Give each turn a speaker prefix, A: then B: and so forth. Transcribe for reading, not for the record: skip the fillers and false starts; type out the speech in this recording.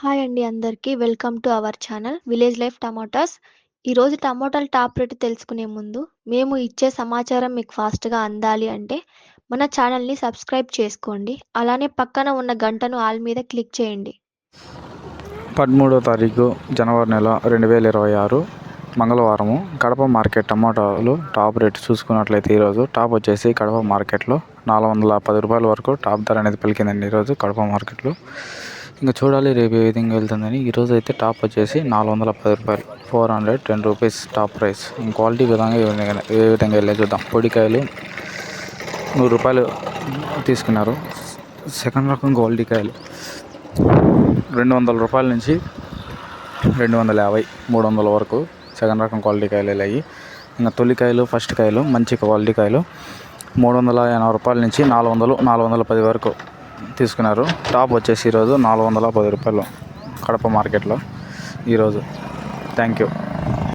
A: Hi అండి అందరికీ. Welcome to our channel village life tomatoes. ఈరోజు టమోటాల టాప్ రేటు తెలుసుకునే ముందు మేము ఇచ్చే సమాచారం మీకు ఫాస్ట్గా అందాలి అంటే మన ఛానల్ని సబ్స్క్రైబ్ చేసుకోండి. అలానే పక్కన ఉన్న గంటను ఆల్ మీద క్లిక్ చేయండి.
B: 13వ తారీఖు జనవరి నెల 2026 మంగళవారము కడప మార్కెట్ టమాటాలు టాప్ రేటు చూసుకున్నట్లయితే ఈరోజు టాప్ వచ్చేసి కడప మార్కెట్లో 410 రూపాయల వరకు టాప్ ధర అనేది పలికిందండి ఈరోజు కడప మార్కెట్లో. ఇంకా చూడాలి రేపు ఏ విధంగా వెళ్తుందని. ఈరోజు అయితే టాప్ వచ్చేసి 410 రూపాయలు, 410 రూపీస్ టాప్ ప్రైస్. క్వాలిటీ విధంగా ఏ విధంగా వెళ్ళే చూద్దాం. పొడికాయలు 100 రూపాయలు తీసుకున్నారు. సెకండ్ రకం క్వాలిటీ కాయలు 200 రూపాయల నుంచి 250, 300 వరకు సెకండ్ రకం క్వాలిటీ కాయలు వెళ్ళాయి. ఇంకా తొలికాయలు ఫస్ట్ కాయలు మంచి క్వాలిటీ కాయలు 380 రూపాయల నుంచి 400, 410 వరకు తీసుకున్నారు. టాప్ వచ్చేసి ఈరోజు 410 రూపాయలు కడప మార్కెట్లో ఈరోజు. Thank you.